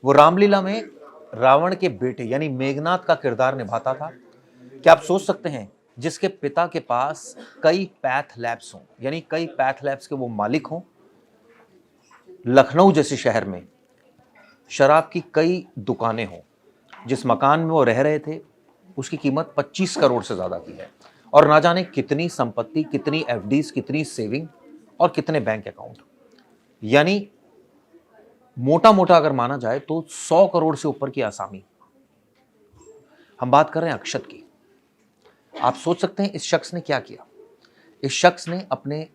वो रामलीला में रावण के बेटे यानी मेघनाथ का किरदार निभाता था। क्या आप सोच सकते हैं, जिसके पिता के पास कई पैथ लैब्स हों, यानी कई पैथ लैब्स के वो मालिक हों, लखनऊ जैसे शहर में शराब की कई दुकानें हों, जिस मकान में वो रह रहे थे उसकी कीमत 25 करोड़ से ज्यादा की है, और ना जाने कितनी संपत्ति, कितनी एफडीज, कितनी सेविंग और कितने बैंक अकाउंट। यानी मोटा मोटा अगर माना जाए तो 100 करोड़ से ऊपर की आसामी। हम बात कर रहे हैं अक्षत की। आप सोच सकते हैं इस शख्स ने क्या किया। इस शख्स ने अपने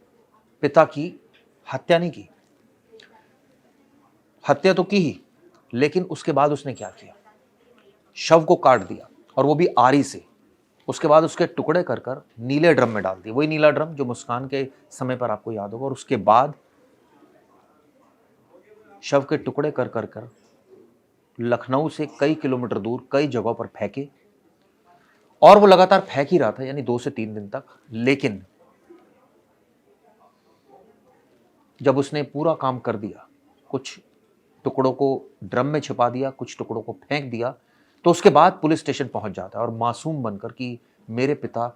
पिता की हत्या नहीं की, हत्या तो की ही, लेकिन उसके बाद उसने क्या किया, शव को काट दिया, और वो भी आरी से। उसके बाद उसके टुकड़े कर कर नीले ड्रम में डाल दिए, वही नीला ड्रम जो मुस्कान के समय पर आपको याद होगा। और उसके बाद शव के टुकड़े कर कर कर लखनऊ से कई किलोमीटर दूर कई जगहों पर फेंके, और वो लगातार फेंक ही रहा था, यानी 2 से 3 दिन तक। लेकिन जब उसने पूरा काम कर दिया, कुछ टुकड़ों को ड्रम में छिपा दिया, कुछ टुकड़ों को फेंक दिया, तो उसके बाद पुलिस स्टेशन पहुंच जाता है और मासूम बनकर कि मेरे पिता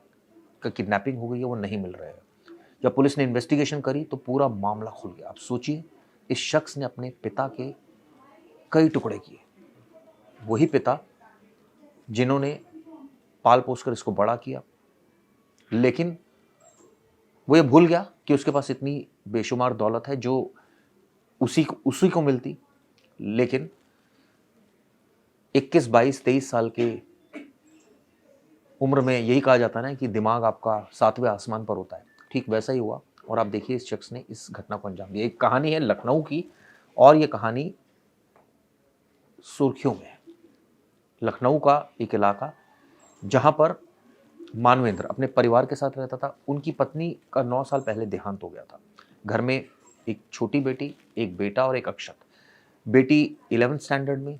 का किडनैपिंग हो गई है, वो नहीं मिल रहे हैं। जब पुलिस ने इन्वेस्टिगेशन करी तो पूरा मामला खुल गया। आप सोचिए, इस शख्स ने अपने पिता के कई टुकड़े किए, वही पिता जिन्होंने पाल पोस कर इसको बड़ा किया। लेकिन वो ये भूल गया कि उसके पास इतनी बेशुमार दौलत है जो उसी को मिलती। लेकिन 21, 22, 23 साल के उम्र में यही कहा जाता है ना कि दिमाग आपका 7वें आसमान पर होता है, ठीक वैसा ही हुआ। और आप देखिए इस शख्स ने इस घटना को अंजाम दिया। एक कहानी है लखनऊ की, और ये कहानी सुर्खियों में है। लखनऊ का एक इलाका जहां पर मानवेंद्र अपने परिवार के साथ रहता था। उनकी पत्नी का 9 साल पहले देहांत हो गया था। घर में एक छोटी बेटी, एक बेटा और एक अक्षत। बेटी 11th स्टैंडर्ड में,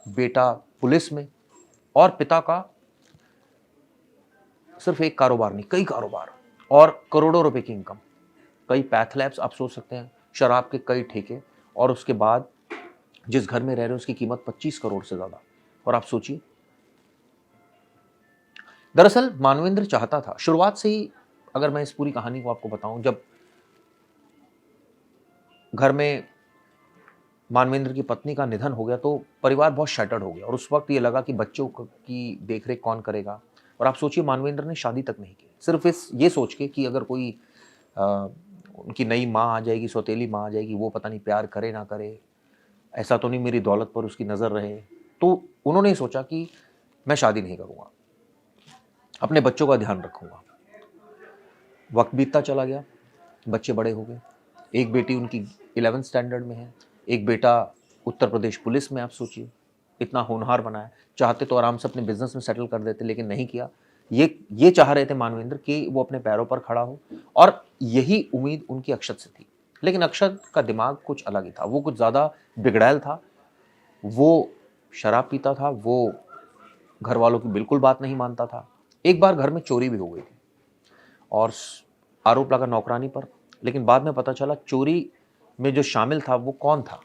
बेटा पुलिस में, और पिता का सिर्फ एक कारोबार नहीं, कई कारोबार और करोड़ों रुपए की इनकम। कई पैथ लैब्स, आप सोच सकते हैं, शराब के कई ठेके, और उसके बाद जिस घर में रह रहे हैं उसकी कीमत 25 करोड़ से ज्यादा। और आप सोचिए, दरअसल मानवेंद्र चाहता था शुरुआत से ही, अगर मैं इस पूरी कहानी को आपको बताऊं, जब घर में मानवेंद्र की पत्नी का निधन हो गया तो परिवार बहुत शैटर्ड हो गया, और उस वक्त ये लगा कि बच्चों की देखरेख कौन करेगा। और आप सोचिए, मानवेंद्र ने शादी तक नहीं की, सिर्फ ये सोच के कि अगर कोई अ, उनकी नई माँ आ जाएगी, सौतेली माँ आ जाएगी, वो पता नहीं प्यार करे ना करे, ऐसा तो नहीं मेरी दौलत पर उसकी नज़र रहे। तो उन्होंने सोचा कि मैं शादी नहीं करूँगा, अपने बच्चों का ध्यान रखूँगा। वक्त बीतता चला गया, बच्चे बड़े हो गए। एक बेटी उनकी 11th स्टैंडर्ड में है, एक बेटा उत्तर प्रदेश पुलिस में। आप सोचिए, इतना होनहार बनाया। चाहते तो आराम से अपने बिजनेस में सेटल कर देते, लेकिन नहीं किया। ये चाह रहे थे मानवेंद्र कि वो अपने पैरों पर खड़ा हो, और यही उम्मीद उनकी अक्षत से थी। लेकिन अक्षत का दिमाग कुछ अलग ही था, वो कुछ ज़्यादा बिगड़ैल था। वो शराब पीता था, वो घर वालों की बिल्कुल बात नहीं मानता था। एक बार घर में चोरी भी हो गई थी, और आरोप लगा नौकरानी पर। लेकिन बाद में पता चला चोरी में जो शामिल था वो कौन था,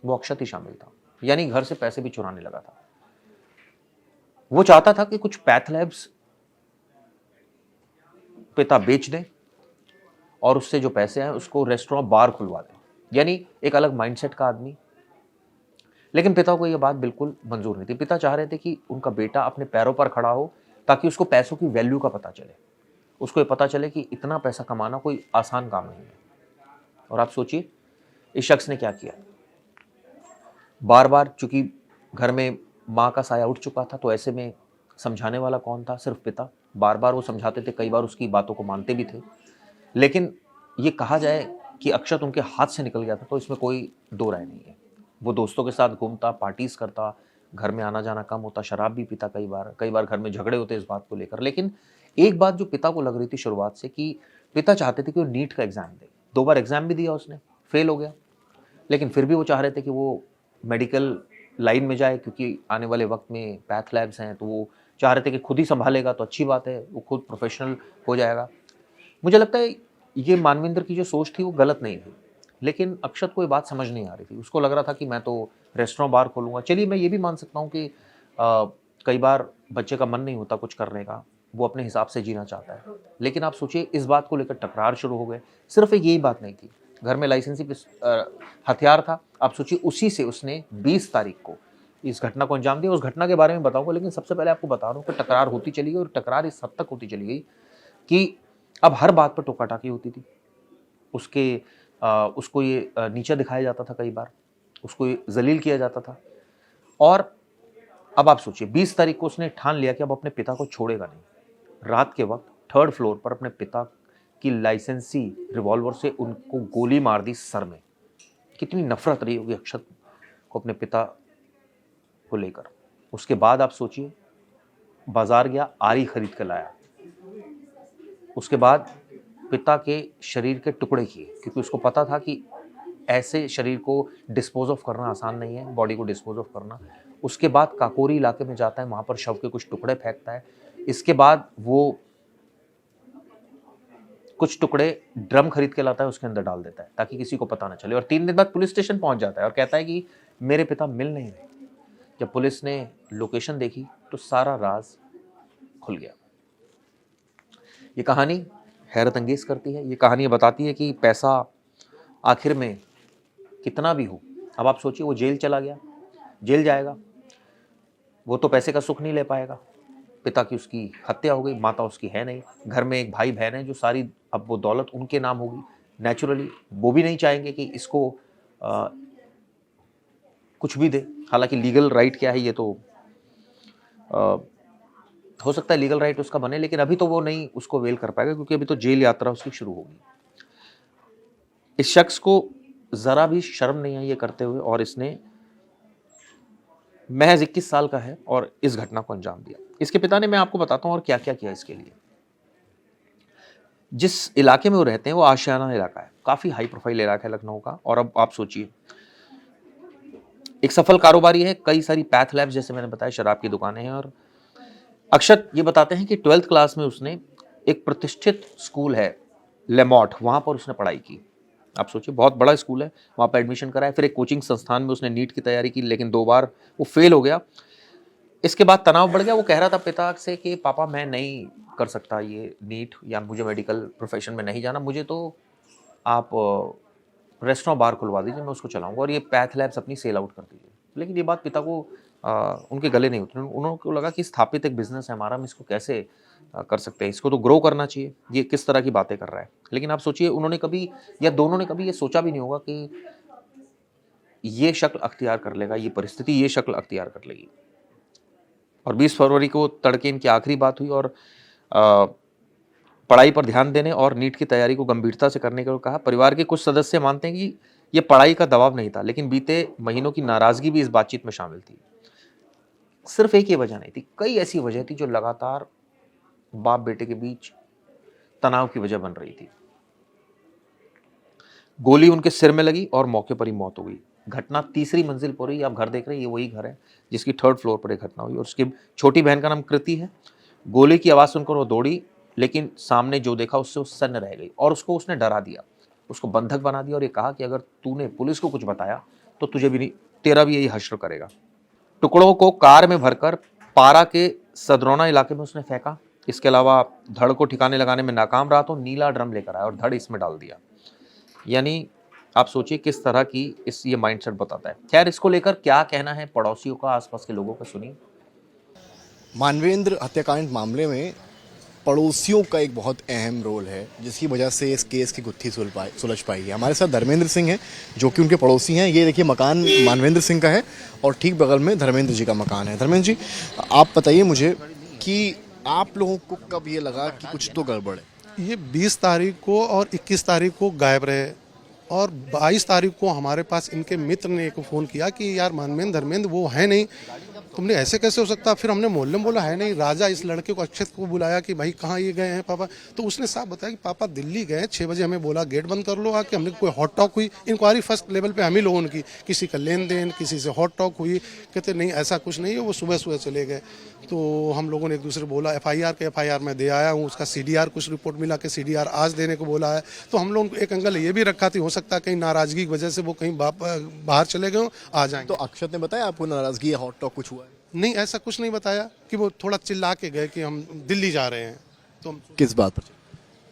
वो अक्षत ही शामिल था। यानी घर से पैसे भी चुराने लगा था। वो चाहता था कि कुछ पैथ लैब्स पिता बेच दे, और उससे जो पैसे आए उसको रेस्टोरेंट बार खुलवा दे। यानी एक अलग माइंडसेट का आदमी। लेकिन पिता को यह बात बिल्कुल मंजूर नहीं थी। पिता चाह रहे थे कि उनका बेटा अपने पैरों पर खड़ा हो, ताकि उसको पैसों की वैल्यू का पता चले, उसको ये पता चले कि इतना पैसा कमाना कोई आसान काम नहीं है। और आप सोचिए, इस शख्स ने क्या किया। बार बार, चूंकि घर में माँ का साया उठ चुका था, तो ऐसे में समझाने वाला कौन था, सिर्फ पिता। बार बार वो समझाते थे, कई बार उसकी बातों को मानते भी थे। लेकिन ये कहा जाए कि अक्षत उनके हाथ से निकल गया था, तो इसमें कोई दो राय नहीं है। वो दोस्तों के साथ घूमता, पार्टीज करता, घर में आना जाना कम होता, शराब भी पीता, कई बार घर में झगड़े होते इस बात को लेकर। लेकिन एक बात जो पिता को लग रही थी शुरुआत से, कि पिता चाहते थे कि वो नीट का एग्जाम दे। 2 बार एग्जाम भी दिया उसने, फेल हो गया। लेकिन फिर भी वो चाह रहे थे कि वो मेडिकल लाइन में जाए, क्योंकि आने वाले वक्त में पैथ लैब्स हैं, तो वो चाह रहे थे कि खुद ही संभालेगा तो अच्छी बात है, वो खुद प्रोफेशनल हो जाएगा। मुझे लगता है ये मानवेंद्र की जो सोच थी वो गलत नहीं थी, लेकिन अक्षत को ये बात समझ नहीं आ रही थी। उसको लग रहा था कि मैं तो रेस्टोरेंट बार खोलूँगा। चलिए मैं ये भी मान सकता हूँ कि कई बार बच्चे का मन नहीं होता कुछ करने का, वो अपने हिसाब से जीना चाहता है। लेकिन आप सोचिए इस बात को लेकर टकरार शुरू हो गए। सिर्फ़ एक यही बात नहीं थी, घर में लाइसेंसी हथियार था। आप सोचिए उसी से उसने 20 तारीख को इस घटना को अंजाम दिया। उस घटना के बारे में बताऊँगा, लेकिन सबसे पहले आपको बता रहा हूँ कि टकरार होती चली गई और टकरार इस हद तक होती चली गई कि अब हर बात पर टोका-टाकी होती थी। उसको ये नीचा दिखाया जाता था कई बार, उसको ये ज़लील किया जाता था। और अब आप सोचिए 20 तारीख को उसने ठान लिया कि अब अपने पिता को छोड़ेगा नहीं। रात के वक़्त 3rd फ्लोर पर अपने पिता की लाइसेंसी रिवॉल्वर से उनको गोली मार दी सर में। कितनी नफ़रत रही होगी अक्षत को अपने पिता को लेकर। उसके बाद आप सोचिए बाज़ार गया, आरी खरीद के लाया। उसके बाद पिता के शरीर के टुकड़े किए, क्योंकि उसको पता था कि ऐसे शरीर को डिस्पोज़ ऑफ करना आसान नहीं है, बॉडी को डिस्पोज़ ऑफ करना। उसके बाद काकोरी इलाके में जाता है, वहाँ पर शव के कुछ टुकड़े फेंकता है। इसके बाद वो कुछ टुकड़े ड्रम खरीद के लाता है, उसके अंदर डाल देता है ताकि किसी को पता ना चले। और 3 दिन बाद पुलिस स्टेशन पहुँच जाता है और कहता है कि मेरे पिता मिल नहीं रहे। जब पुलिस ने लोकेशन देखी तो सारा राज खुल गया। ये कहानी हैरत अंगेज़ करती है। ये कहानी बताती है कि पैसा आखिर में कितना भी हो, अब आप सोचिए वो जेल चला गया, जेल जाएगा, वो तो पैसे का सुख नहीं ले पाएगा। पिता की उसकी हत्या हो गई, माता उसकी है नहीं, घर में एक भाई बहन है जो सारी अब वो दौलत उनके नाम होगी। नेचुरली वो भी नहीं चाहेंगे कि इसको कुछ भी दे। हालांकि लीगल राइट क्या है ये तो हो सकता है लीगल राइट उसका बने, लेकिन अभी तो वो नहीं उसको वेल कर पाएगा क्योंकि अभी तो जेल यात्रा उसकी शुरू होगी। इस शख्स को ज़रा भी शर्म नहीं आई ये करते हुए और इसने महज 21 साल का है और इस घटना को अंजाम दिया। इसके पिता ने, मैं आपको बताता हूँ और क्या क्या किया इसके लिए। जिस इलाके में वो रहते हैं वो आशियाना इलाका है, काफ़ी हाई प्रोफाइल इलाका है लखनऊ का। और अब आप सोचिए एक सफल कारोबारी है, कई सारी पैथ लैब्स जैसे मैंने बताया, शराब की दुकानें हैं। और अक्षत ये बताते हैं कि 12th क्लास में उसने एक प्रतिष्ठित स्कूल है लेमॉट, वहाँ पर उसने पढ़ाई की। आप सोचिए बहुत बड़ा स्कूल है, वहाँ पर एडमिशन कराया। फिर एक कोचिंग संस्थान में उसने नीट की तैयारी की, लेकिन 2 बार वो फेल हो गया। इसके बाद तनाव बढ़ गया। वो कह रहा था पिता से कि पापा मैं नहीं कर सकता ये नीट, या मुझे मेडिकल प्रोफेशन में नहीं जाना, मुझे तो आप रेस्टोरेंट बार खुलवा दीजिए, मैं उसको चलाऊंगा और ये पैथ लैब्स अपनी सेल आउट कर दीजिए। लेकिन ये बात पिता को उनके गले नहीं उतरी। उनको लगा कि स्थापित एक बिजनेस है हमारा, हम इसको कैसे कर सकते हैं, इसको तो ग्रो करना चाहिए, ये किस तरह की बातें कर रहा है। लेकिन आप सोचिए उन्होंने कभी, या दोनों ने कभी ये सोचा भी नहीं होगा कि ये शक्ल अख्तियार कर लेगा, ये परिस्थिति ये शक्ल अख्तियार कर लेगी। और 20 फरवरी को तड़के इनकी आखिरी बात हुई और पढ़ाई पर ध्यान देने और नीट की तैयारी को गंभीरता से करने को कहा। परिवार के कुछ सदस्य मानते हैं कि ये पढ़ाई का दबाव नहीं था, लेकिन बीते महीनों की नाराजगी भी इस बातचीत में शामिल थी। सिर्फ एक ही वजह नहीं थी, कई ऐसी वजह थी जो लगातार बाप बेटे के बीच तनाव की वजह बन रही थी। गोली उनके सिर में लगी और मौके पर ही मौत हो गई। घटना 3री मंजिल पर हुई। आप घर देख रहे हैं, ये वही घर है जिसकी 3rd फ्लोर पर एक घटना हुई और उसकी छोटी बहन का नाम कृति है। गोली की आवाज़ सुनकर वो दौड़ी, लेकिन सामने जो देखा उससे वो सन्न रह गई और उसको उसने डरा दिया, उसको बंधक बना दिया और ये कहा कि अगर तूने पुलिस को कुछ बताया तो तुझे भी नहीं, तेरा भी यही हश्र करेगा। टुकड़ों को कार में भरकर पारा के सदरौना इलाके में उसने फेंका। इसके अलावा धड़ को ठिकाने लगाने में नाकाम रहा तो नीला ड्रम लेकर आया और धड़ इसमें डाल दिया। यानी आप सोचिए किस तरह की ये माइंडसेट बताता है। खैर इसको लेकर क्या कहना है पड़ोसियों का, आसपास के लोगों का, सुनिए। मानवेंद्र हत्याकांड मामले में पड़ोसियों का एक बहुत अहम रोल है, जिसकी वजह से इस केस की गुत्थी सुलझ पाई है। हमारे साथ धर्मेंद्र सिंह हैं जो कि उनके पड़ोसी हैं। ये देखिए मकान मानवेंद्र सिंह का है और ठीक बगल में धर्मेंद्र जी का मकान है। धर्मेंद्र जी, आप बताइए मुझे कि आप लोगों को कब ये लगा कि कुछ तो गड़बड़ है? ये 20 तारीख को और 21 तारीख को गायब रहे और 22 तारीख को हमारे पास इनके मित्र ने एक फ़ोन किया कि यार मानवेंद्र धर्मेंद्र वो है नहीं। तुमने ऐसे कैसे हो सकता? फिर हमने मोहल्ले में बोला है नहीं। राजा इस लड़के को, अक्षत को बुलाया कि भाई कहाँ ये गए हैं पापा, तो उसने साफ बताया कि पापा दिल्ली गए। 6 बजे हमें बोला गेट बंद कर लो आके। हमने कोई हॉट टॉक हुई, इंक्वायरी फर्स्ट लेवल पे हम ही लोगों की, किसी का लेन देन, किसी से हॉट टॉक हुई, कहते नहीं ऐसा कुछ नहीं है, वो सुबह सुबह चले गए। तो हम लोगों ने एक दूसरे बोला एफआईआर मैं दे आया हूँ, उसका सीडीआर कुछ रिपोर्ट मिला कि सीडीआर आज देने को बोला है। तो हम लोगों को एक एंगल ये भी रखा थी, हो सकता कहीं नाराजगी की वजह से वो कहीं बाहर चले गए हो, आ जाएंगे। तो अक्षत ने बताया आपको नाराजगी या हॉट टॉक कुछ हुआ है? नहीं, ऐसा कुछ नहीं बताया कि वो थोड़ा चिल्ला के गए कि हम दिल्ली जा रहे हैं। तो किस बात पर?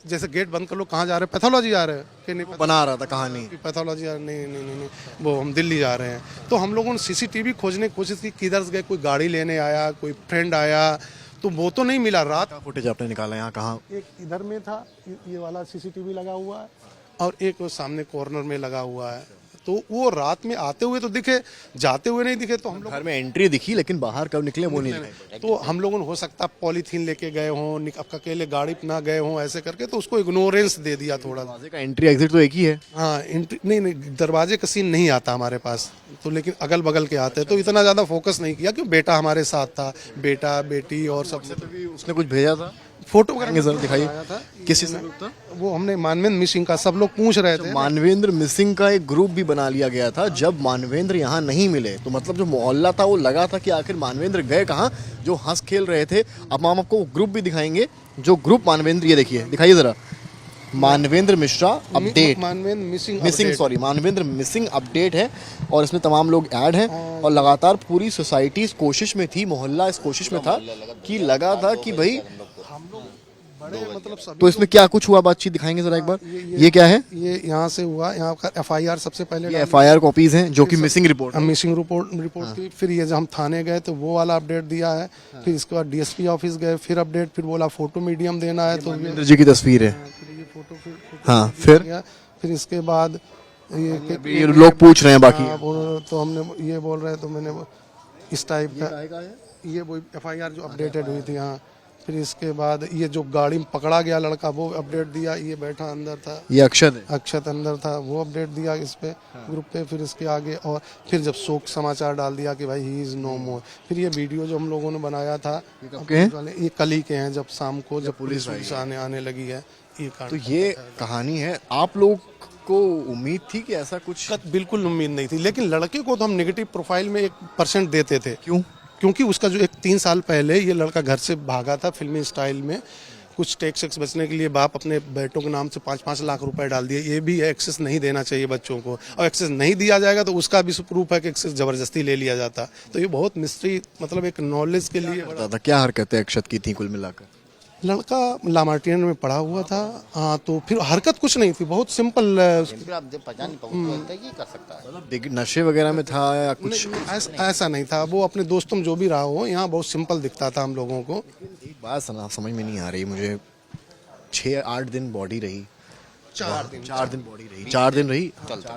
जैसे गेट बंद कर लो, कहाँ जा रहे हैं, पैथोलॉजी जा रहे हैं कि नहीं, बना रहा था कहानी। पैथोलॉजी नहीं, वो हम दिल्ली जा रहे हैं। तो हम लोगों ने सीसीटीवी खोजने की कोशिश की, किधर से गए, कोई गाड़ी लेने आया, कोई फ्रेंड आया, तो वो तो नहीं मिला। रात फुटेज आपने निकाला यहाँ कहाँ? एक इधर में था, ये वाला सीसीटीवी लगा हुआ है, और एक वो सामने कॉर्नर में लगा हुआ है। तो वो रात में आते हुए तो दिखे, जाते हुए नहीं दिखे। तो हम लोग घर में एंट्री दिखी लेकिन बाहर कब निकले वो नहीं दिखाई। तो हम लोगों ने हो सकता पॉलीथीन लेके गए हों, अकेले गाड़ी पे ना गए हों, ऐसे करके तो उसको इग्नोरेंस दे दिया थोड़ा। दरवाजे का एंट्री एग्जिट तो एक ही है। हाँ, एंट्री नहीं, दरवाजे का सीन नहीं आता हमारे पास, तो लेकिन अगल बगल के आते हैं। तो इतना ज़्यादा फोकस नहीं किया क्योंकि बेटा हमारे साथ था, बेटा बेटी और सब। उसने कुछ भेजा था? फोटो जरा दिखाइए किस चीज़ से? वो हमने मानवेंद्र मिसिंग का, सब लोग पूछ रहे थे। मानवेंद्र मिसिंग का एक ग्रुप भी बना लिया गया था। जब मानवेंद्र यहाँ नहीं मिले तो मतलब जो मोहल्ला था वो लगा था कि आखिर मानवेंद्र गए कहाँ, जो हंस खेल रहे थे। अब हम आपको ग्रुप भी दिखाएंगे, जो ग्रुप मानवेंद्र, ये देखिए, दिखाइए जरा, Manvendra Mishra update, Manvendra missing update है। और इसमें तमाम लोग ऐड हैं और लगातार पूरी सोसाइटी इस कोशिश में थी, मोहल्ला इस कोशिश में था कि लगा था कि भाई बड़े मतलब सभी। तो इसमें क्या कुछ हुआ, बातचीत दिखाएंगे जरा एक बार। ये क्या है? ये यहाँ से हुआ, यहाँ का एफआईआर सबसे पहले, ये एफआईआर कॉपीज हैं जो कि मिसिंग रिपोर्ट रिपोर्ट थी। फिर ये जब हम थाने गए तो वो वाला अपडेट दिया है। फिर इसके बाद डीएसपी ऑफिस गए, फिर अपडेट, फिर बोला फोटो मीडियम देना है, तो मानवेंद्र जी की तस्वीर है। फिर ये फोटो हाँ, फिर इसके बाद ये लोग पूछ रहे हैं बाकी। तो हमने ये बोल रहे हैं, तो मैंने इस टाइप का ये वो एफआईआर जो अपडेटेड हुई थी। हाँ, फिर इसके बाद ये जो गाड़ी में पकड़ा गया लड़का वो अपडेट दिया, ये बैठा अंदर था, ये अक्षत अंदर था, वो अपडेट दिया इस पे ग्रुप पे। फिर इसके आगे और फिर जब शोक समाचार डाल दिया कि भाई ही इज नो मोर। फिर ये वीडियो जो हम लोगों ने बनाया था, ये कल ही के हैं, जब शाम को जब पुलिस आने लगी है। तो ये कहानी है। आप लोग को उम्मीद थी कि ऐसा कुछ? बिल्कुल उम्मीद नहीं थी, लेकिन लड़के को तो हम नेगेटिव प्रोफाइल में 1% देते थे। क्यों? क्योंकि उसका जो 3 साल पहले ये लड़का घर से भागा था फिल्मी स्टाइल में, कुछ टैक्स बचने के लिए बाप अपने बेटों के नाम से 5-5 लाख रुपए डाल दिए। ये भी एक्सेस नहीं देना चाहिए बच्चों को, और एक्सेस नहीं दिया जाएगा तो उसका भी प्रूफ है कि एक्सेस जबरदस्ती ले लिया जाता। तो ये बहुत मिस्ट्री, मतलब एक नॉलेज के लिए बता था। क्या हरकतें अक्षत की थी कुल मिलाकर? लड़का लामार्टियन में पढ़ा हुआ था। हाँ, तो फिर हरकत कुछ नहीं थी, बहुत सिंपल। नशे वगैरह में था या कुछ? ऐसा नहीं था। वो अपने दोस्तों जो भी रहा हो, यहाँ बहुत सिंपल दिखता था हम लोगों को। एक बात समझ में नहीं आ रही मुझे, 6-8 दिन बॉडी रही, 4 दिन बॉडी रही, 4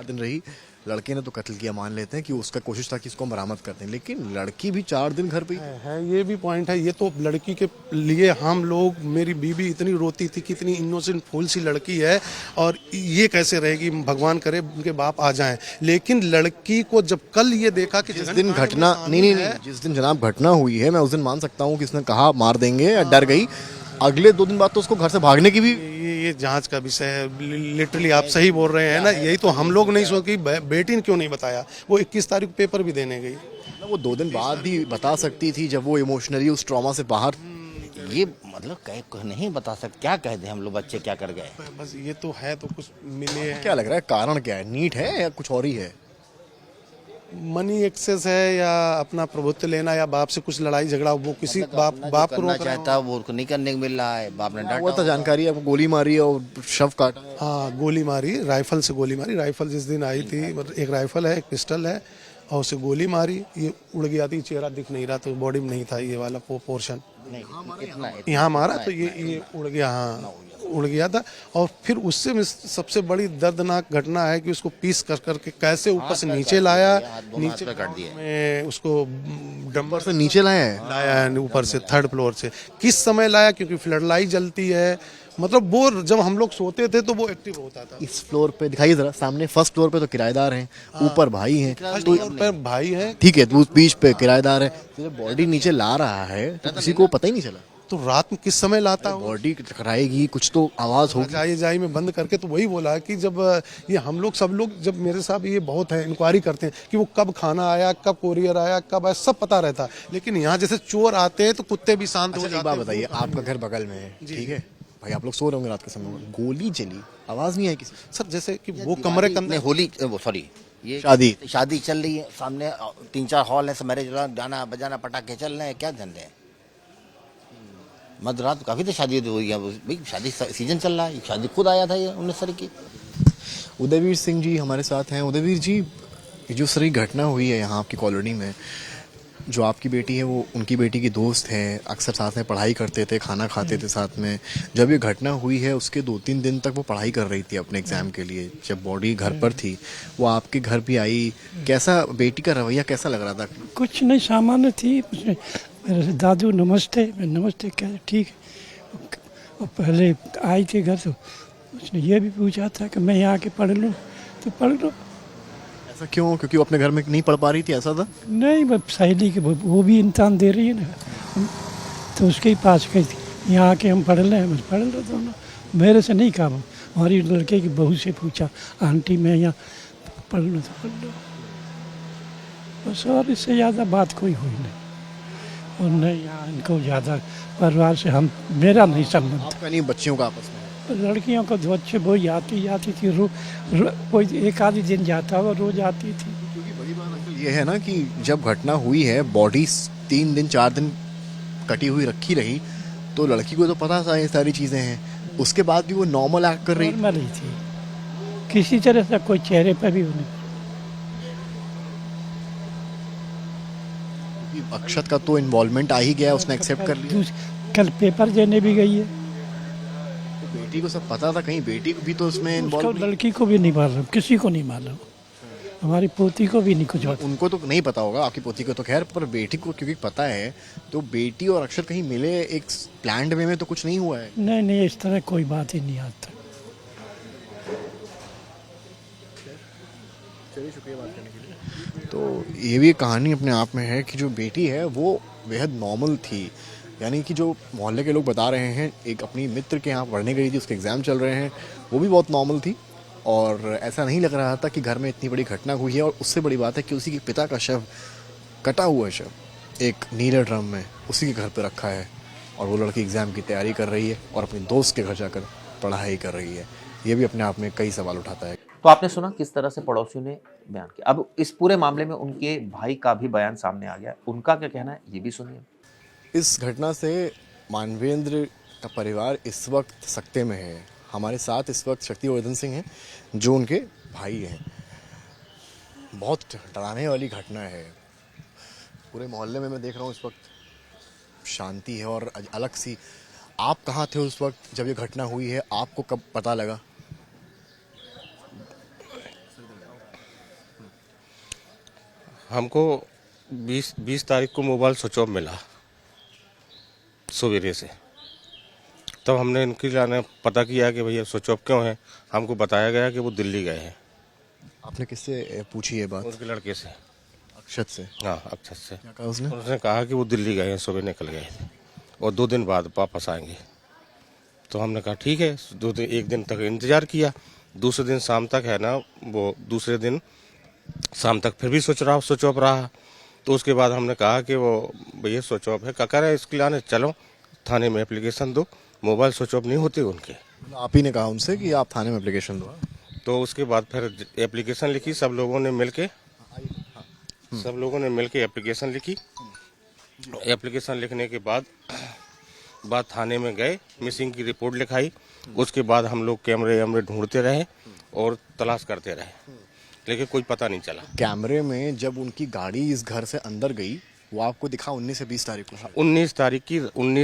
दिन रही। लड़के ने तो कत्ल किया, मान लेते हैं कि उसका कोशिश था कि इसको बरामद करते हैं, लेकिन लड़की भी 4 दिन घर पे है। ये भी पॉइंट है। ये तो लड़की के लिए हम लोग, मेरी बीवी इतनी रोती थी कि इतनी इनोसेंट फूल सी लड़की है और ये कैसे रहेगी, भगवान करे उनके बाप आ जाएं। लेकिन लड़की को जब कल ये देखा कि जिस दिन घटना नहीं, जिस दिन जनाब घटना हुई है, मैं उस दिन मान सकता हूँ कि इसने कहा मार देंगे या डर गई। अगले 2 दिन बाद तो उसको घर से भागने की भी, ये जांच का विषय है। लिटरली आप सही बोल रहे हैं ना। यही तो हम लोग नहीं सोच कि बेटी ने क्यों नहीं बताया। वो 21 तारीख पेपर भी देने गई, वो 2 दिन बाद भी बता सकती थी जब वो इमोशनली उस ट्रॉमा से बाहर। ये मतलब कह नहीं बता सकते, क्या कह दे हम लोग, बच्चे क्या कर गए। बस ये तो है, तो कुछ मिले हैं। क्या लग रहा है कारण क्या है? नीट है या कुछ और ही है? मनी एक्सेस है या अपना प्रभुत्व लेना, या बाप से कुछ लड़ाई झगड़ा, वो किसी बाप को रोक चाहता वो नहीं करने को मिल रहा है, बाप ने डांटा। वो तो जानकारी है, वो गोली मारी और शव काटा। हाँ, गोली मारी, राइफल से गोली मारी। राइफल जिस दिन आई थी, मतलब एक राइफल है, एक पिस्टल है, और उसे गोली मारी। ये उड़ गया थी, चेहरा दिख नहीं रहा, तो बॉडी में नहीं था ये वाला पोर्शन। यहाँ मारा तो ये उड़ गया। हाँ, उड़ गया था। और फिर उससे सबसे बड़ी दर्दनाक घटना है कि उसको पीस कर करके कैसे ऊपर से नीचे लाया, नीचे में उसको डंबर से नीचे लाया है ऊपर से, 3rd फ्लोर से। किस समय लाया? क्योंकि फ्लड लाइट जलती है। मतलब वो जब हम लोग सोते थे तो वो एक्टिव होता था। इस फ्लोर पे दिखाइए जरा, सामने 1st फ्लोर पे तो किराएदार हैं, ऊपर भाई हैं, तो पर भाई है, ठीक है, तो उस बीच पे किराएदार है। तो जब बॉडी नीचे ला रहा है तो किसी को पता ही नहीं चला। तो रात में किस समय लाता है? बॉडी टकराएगी, कुछ तो आवाज होगी। जाई में बंद करके। तो वही बोला कि जब ये हम लोग सब लोग, जब मेरे साहब ये बहुत है, इंक्वायरी करते हैं कि वो कब खाना आया, कब कोरियर आया, कब आया, सब पता रहता है। लेकिन यहाँ जैसे चोर आते हैं तो कुत्ते भी शांत हो जाते हैं। बताइए, आपका घर बगल में है, ठीक है, भाई आप लोग सो रहे होंगे रात के समय, गोली चली, आवाज नहीं आई किसी की। सर जैसे कि वो कमरे के अंदर होली सॉरी ये शादी। शादी चल रही है सामने 3-4 हॉल है, मैरिज गाना बजाना पटाखे चल रहे हैं, क्या धंधे हैं। मध्यरात काफी तो शादी हुई है भाई, शादी सीजन चल रहा है, शादी खुद आया था ये 19 तारीख की। उदयवीर सिंह जी हमारे साथ हैं। उदयवीर जी, ये जो सारी घटना हुई है यहाँ आपकी कॉलोनी में, जो आपकी बेटी है वो उनकी बेटी की दोस्त है, अक्सर साथ में पढ़ाई करते थे, खाना खाते थे साथ में। जब ये घटना हुई है उसके 2-3 दिन तक वो पढ़ाई कर रही थी अपने एग्जाम के लिए, जब बॉडी घर पर थी वो आपके घर भी आई। कैसा बेटी का रवैया कैसा लग रहा था? कुछ नहीं, सामान्य थी। उसने मेरे से दादू नमस्ते, मैं नमस्ते कह ठीक है। और पहले आई थी घर तो उसने ये भी पूछा था कि मैं यहाँ आके पढ़ लूँ, तो पढ़ लो। ऐसा क्यों? क्योंकि वो अपने घर में नहीं पढ़ पा रही थी, ऐसा था? नहीं, बस सहेली के वो भी इम्तहान दे रही है ना, तो उसके ही पास गई थी, यहाँ आके हम पढ़ लें, बस पढ़ लो दोनों। मेरे से नहीं कहा, वो हमारी लड़के की बहू से पूछा, आंटी मैं यहाँ पढ़ लूँ तो पढ़ लो बस। और इससे ज़्यादा बात कोई हुई नहीं। और नहीं यहाँ इनको ज़्यादा परिवार से हम मेरा नहीं संबंध। आपका नहीं, बच्चियों का आपस में? लड़कियों को जो अच्छे वो आती थी, कोई एक आधी दिन जाता हुआ रोज आती थी। क्योंकि बड़ी बात अंकल ये है ना कि जब घटना हुई है बॉडी 3 दिन 4 दिन कटी हुई रखी रही, तो लड़की को तो पता था ये सारी चीजें हैं, उसके बाद भी वो नॉर्मल एक्ट कर रही नॉर्मल ही थी, किसी तरह से कोई चेहरे पर भी उन्हें। थी। अक्षत का तो इन्वॉल्वमेंट आ ही गया, उसने एक्सेप्ट कर लिया। कल पेपर देने भी गई है। तो बेटी को सब पता था, कहीं बेटी को भी तो उसमें उसको इन्वॉल्व? लड़की को भी नहीं मालूम, किसी को नहीं मालूम, हमारी पोती को भी नहीं कुछ होता। उनको तो नहीं पता होगा, आपकी पोती को तो खैर, पर बेटी को क्योंकि पता है, तो बेटी और अक्षत कहीं मिले एक प्लान्ड वे में तो कुछ नहीं हुआ है। नहीं नहीं, इस तरह कोई बात ही नहीं आता। तो ये भी एक कहानी अपने आप में है कि जो बेटी है वो बेहद नॉर्मल थी, यानी कि जो मोहल्ले के लोग बता रहे हैं, एक अपनी मित्र के यहाँ पढ़ने गई थी, उसके एग्ज़ाम चल रहे हैं, वो भी बहुत नॉर्मल थी और ऐसा नहीं लग रहा था कि घर में इतनी बड़ी घटना हुई है। और उससे बड़ी बात है कि उसी के पिता का शव, कटा हुआ शव एक नीले ड्रम में उसी के घर पर रखा है और वो लड़की एग्ज़ाम की तैयारी कर रही है और अपने दोस्त के घर जाकर पढ़ाई कर रही है। ये भी अपने आप में कई सवाल उठाता है। तो आपने सुना किस तरह से पड़ोसियों ने बयान किया। अब इस पूरे मामले में उनके भाई का भी बयान सामने आ गया, उनका क्या कहना है ये भी सुनिए। इस घटना से मानवेंद्र का परिवार इस वक्त सकते में है। हमारे साथ इस वक्त शक्तिवर्धन सिंह हैं जो उनके भाई हैं। बहुत डराने वाली घटना है। पूरे मोहल्ले में मैं देख रहा हूँ इस वक्त शांति है और अलग सी। आप कहाँ थे उस वक्त जब ये घटना हुई है? आपको कब पता लगा? हमको 20 तारीख को मोबाइल स्विच ऑफ मिला सवेरे से। तब हमने इनके लाने पता किया कि भैया स्विच ऑफ क्यों है। हमको बताया गया कि वो दिल्ली गए हैं। आपने किससे पूछी ये बात? उसके लड़के से, अक्षत से? हाँ अक्षत से। क्या कहा उसने? उसने कहा कि वो दिल्ली गए हैं, सुबह निकल गए थे और 2 दिन बाद वापस आएंगे। तो हमने कहा ठीक है, 1 दिन तक इंतज़ार किया। दूसरे दिन शाम तक है ना, वो दूसरे दिन शाम तक फिर भी स्विच ऑफ रहा। तो उसके बाद हमने कहा कि वो भैया स्विच ऑफ है, कह रहे इसके लाने चलो थाने में एप्लीकेशन दो, मोबाइल स्विच ऑफ नहीं होते उनके। आप ही ने कहा उनसे कि आप थाने में एप्लीकेशन दो? तो उसके बाद फिर एप्लीकेशन लिखी, सब लोगों ने मिलके एप्लीकेशन लिखी। एप्लीकेशन लिखने के बाद थाने में गए, मिसिंग की रिपोर्ट लिखाई। उसके बाद हम लोग कैमरे ढूंढते रहे और तलाश करते रहे, लेकिन कोई पता नहीं चला। कैमरे में जब उनकी गाड़ी इस घर से अंदर गई, वो आपको दिखा 19 से 20 तारीख को? 19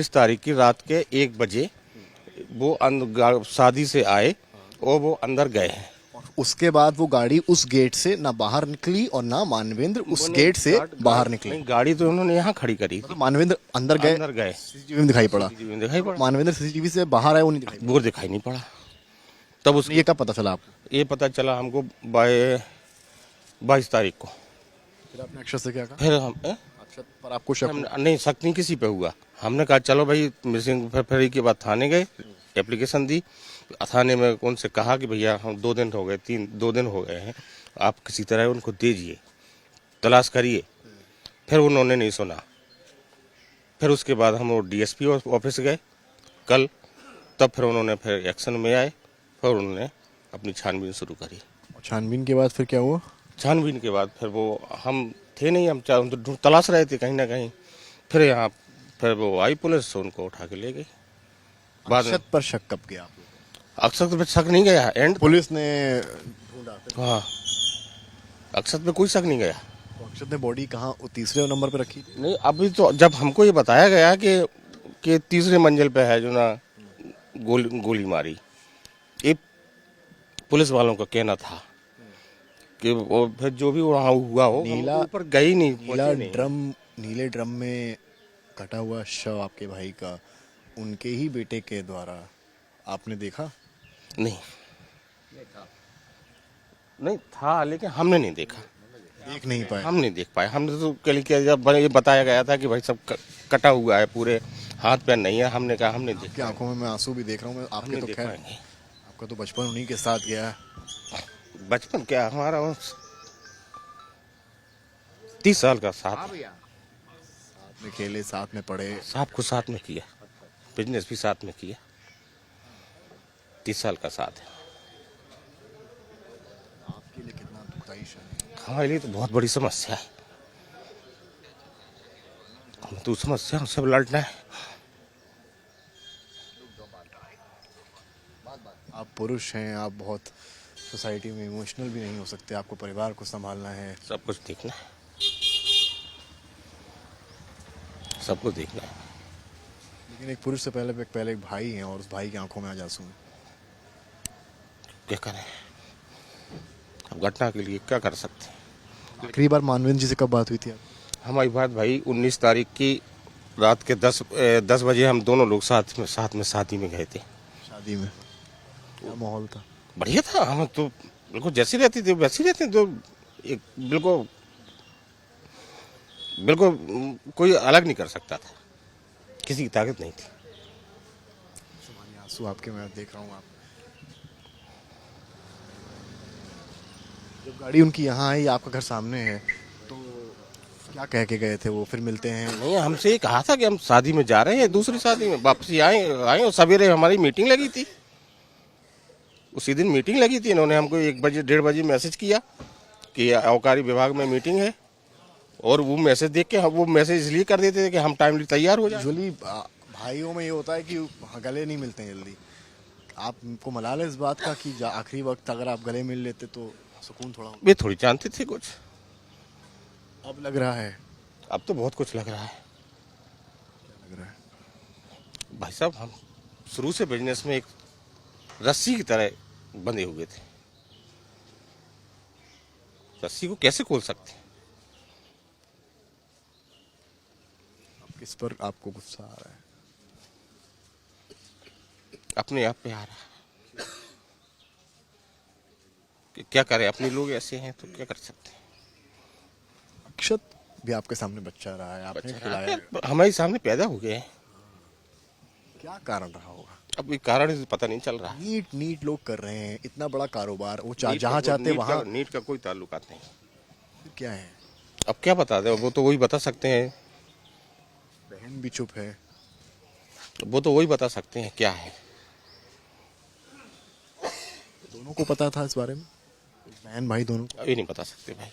तारीख की रात के 1 बजे वो शादी से आए और वो अंदर गए हैं। उसके बाद वो गाड़ी उस गेट से ना बाहर निकली और ना मानवेंद्र उस गेट से बाहर निकले? गाड़ी तो उन्होंने यहाँ खड़ी करी थी। तो मानवेंद्र अंदर गए? सीसीटीवी में दिखाई पड़ा? मानवेंद्र सीसीटीवी से बाहर आए, वो नहीं दिखाई? वो दिखाई नहीं पड़ा। तब उसने ये कब पता चला आपको? ये पता चला हमको 22 तारीख को। फिर आपने अक्षत से क्या कहा? फिर हम अक्षत पर आपको शक? नहीं, शक नहीं किसी पे हुआ। हमने कहा चलो भाई मिसिंग। फिर के बाद थाने गए, एप्लीकेशन दी। थाने में उनसे कहा कि भैया हम 2 दिन हो गए, 2 दिन हो गए हैं, आप किसी तरह उनको दीजिए, तलाश करिए। फिर उन्होंने नहीं सुना। फिर उसके बाद हम वो डीएसपी ऑफिस गए कल, तब फिर उन्होंने फिर एक्शन में आए, फिर उन्होंने अपनी छानबीन शुरू करी। और छानबीन के बाद फिर क्या हुआ? छानबीन के बाद फिर वो हम थे नहीं, हम तो तलाश रहे थे कहीं ना कहीं। फिर यहाँ फिर वो आई पुलिस, उनको उठा के ले गई। बाद में अक्षत पर शक कब किया आप लोगों को? अक्षत पे शक नहीं गया एंड। पुलिस ने ढूंढा फिर? हाँ, अक्षत पे कोई शक नहीं गया। तो अक्षत ने बॉडी कहाँ, वो तीसरे नंबर पे रखी थी? नहीं, अभी तो जब हमको ये बताया गया कि तीसरे मंजिल पे है जो ना गोली मारी, ये पुलिस वालों का कहना था कि वो फिर जो भी वहाँ हुआ हो, हम ऊपर गई नहीं, पहुंचे नहीं। नीले ड्रम में कटा हुआ शव आपके भाई का उनके ही बेटे के द्वारा आपने देखा? नहीं नहीं था, लेकिन हमने नहीं देखा, देख नहीं पाए? हम नहीं देख पाए। हमने तो कल क्या, जब ये बताया गया था कि भाई सब कटा हुआ है, पूरे हाथ पैर नहीं है, हमने कहा हमने आपकी देखा। आंखों में मैं आंसू भी देख रहा हूँ। मैं आपके तो देख खैर, पाएंगे। आपका तो बचपन उन्हीं के साथ गया है। बचपन क्या हमारा, 30 साल का साथ, साथ में खेले, साथ में पढ़े। सब कुछ साथ में किया, बिजनेस भी साथ में किया, 30 साल का साथ है। आपके लिए कितना दुखदाई क्षण है? हमारे लिए तो बहुत बड़ी समस्या है, हमें तो समस्या से लड़ना है। आप पुरुष हैं, आप बहुत सोसाइटी में इमोशनल भी नहीं हो सकते, आपको परिवार को संभालना है। सब कुछ देखना है, सब कुछ देखना है। लेकिन एक पुरुष से पहले एक भाई हैं और उस भाई की आंखों में आज आंसू हैं। क्या करें, अब घटना के लिए क्या कर सकते हैं। आखिरी बार मानवेंद्र जी से कब बात हुई थी आप? हमारी बात भाई 19 तारीख की रात के 10 बजे हम दोनों लोग साथ में शादी में गए थे। शादी में क्या माहौल था? बढ़िया था, हम तो बिल्कुल जैसी रहती थी वैसी रहते, तो एक बिल्कुल बिल्कुल कोई अलग नहीं कर सकता था, किसी की ताकत नहीं थी। सामान्य आंसू आपके मैं देख रहा हूँ। आप जब गाड़ी उनकी यहाँ आई, आपका घर सामने है, तो क्या कह के गए थे वो? फिर मिलते हैं? नहीं, हमसे ये कहा था कि हम शादी में जा रहे हैं, दूसरी शादी में वापसी आए और सवेरे हमारी मीटिंग लगी थी, उसी दिन मीटिंग लगी थी। इन्होंने हमको 1 बजे 1:30 बजे मैसेज किया कि आबकारी विभाग में मीटिंग है, और वो मैसेज देख के वो मैसेज इसलिए कर देते थे कि हम टाइमली तैयार हो जाए। यूजुअली भाइयों में ये होता है कि गले नहीं मिलते हैं जल्दी। आपको मलाल है इस बात का कि आखिरी वक्त अगर आप गले मिल लेते तो सुकून थोड़ा होता? वे थोड़ी जानते थे कुछ, अब लग रहा है? अब तो बहुत कुछ लग रहा है। क्या लग रहा है? भाई साहब, हम शुरू से बिजनेस में एक रस्सी की तरह बंधे हुए थे, रस्सी को कैसे खोल सकते हैं। किस पर आपको गुस्सा आ रहा है? अपने आप पे आ रहा है कि क्या करें, अपने लोग ऐसे हैं तो क्या कर सकते हैं। अक्षत भी आपके सामने बच्चा रहा है, आपने खिलाया है। हमारे सामने पैदा हो गए हैं, क्या कारण रहा होगा? अब ये कारण पता नहीं चल रहा है। नीट लोग कर रहे हैं, इतना बड़ा कारोबार, वो नीट जहाँ का- चाहते नीट वहाँ। का- नीट का कोई ताल्लुकात नहीं। फिर क्या है? अब क्या बता दे, वो तो वही बता सकते हैं, बहन भी चुप है। वो तो वही बता सकते हैं क्या है। दोनों को पता था इस बारे में, बहन भाई दोनों को? ये नहीं बता सकते भाई,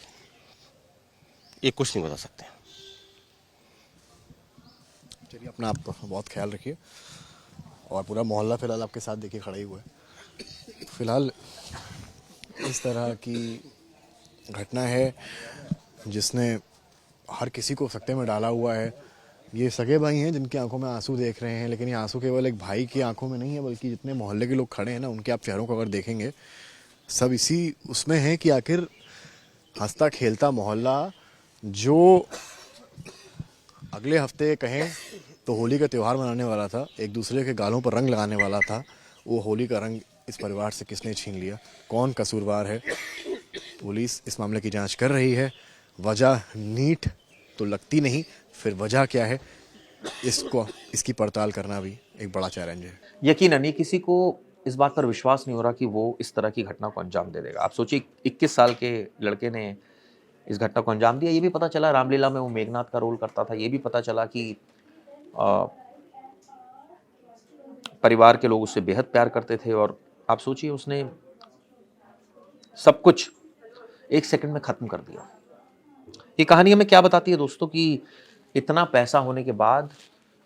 ये कुछ नहीं बता सकते। चलिए, अपना आप बहुत ख्याल रखिए, और पूरा मोहल्ला फिलहाल आपके साथ देखिए खड़ा ही हुआ है। फिलहाल इस तरह की घटना है जिसने हर किसी को सकते में डाला हुआ है। ये सगे भाई हैं जिनकी आंखों में आंसू देख रहे हैं, लेकिन ये आंसू केवल एक भाई की आंखों में नहीं है, बल्कि जितने मोहल्ले के लोग खड़े हैं ना, उनके आप चेहरों को अगर देखेंगे, सब इसी उसमें है कि आखिर हंसता खेलता मोहल्ला जो अगले हफ्ते कहें तो होली का त्यौहार मनाने वाला था, एक दूसरे के गालों पर रंग लगाने वाला था, वो होली का रंग इस परिवार से किसने छीन लिया? कौन कसूरवार है? पुलिस इस मामले की जांच कर रही है। वजह नीट तो लगती नहीं, फिर वजह क्या है, इसकी पड़ताल करना भी एक बड़ा चैलेंज है। यकीनन ये किसी को इस बात पर विश्वास नहीं हो रहा कि वो इस तरह की घटना को अंजाम दे देगा। आप सोचिए, 21 साल के लड़के ने इस घटना को अंजाम दिया। ये भी पता चला रामलीला में वो मेघनाथ का रोल करता था। ये भी पता चला कि परिवार के लोग उससे बेहद प्यार करते थे और आप सोचिए उसने सब कुछ 1 सेकंड में ख़त्म कर दिया। ये कहानी हमें क्या बताती है दोस्तों कि इतना पैसा होने के बाद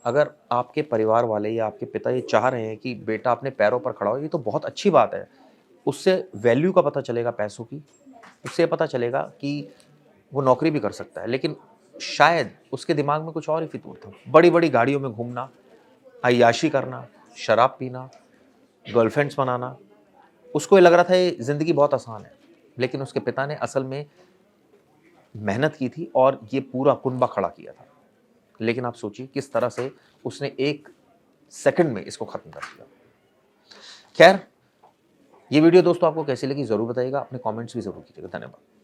अगर आपके परिवार वाले या आपके पिता ये चाह रहे हैं कि बेटा अपने पैरों पर खड़ा हो, ये तो बहुत अच्छी बात है। उससे वैल्यू का पता चलेगा पैसों की, उससे पता चलेगा कि वो नौकरी भी कर सकता है। लेकिन शायद उसके दिमाग में कुछ और ही फितूर था। बड़ी-बड़ी गाड़ियों में घूमना, अय्याशी करना, शराब पीना, गर्लफ्रेंड्स बनाना, उसको ये लग रहा था ये ज़िंदगी बहुत आसान है। लेकिन उसके पिता ने असल में मेहनत की थी और ये पूरा कुनबा खड़ा किया था। लेकिन आप सोचिए किस तरह से उसने 1 सेकंड में इसको ख़त्म कर दिया। खैर, ये वीडियो दोस्तों आपको कैसी लगी ज़रूर बताइएगा, अपने कमेंट्स भी ज़रूर कीजिएगा। धन्यवाद।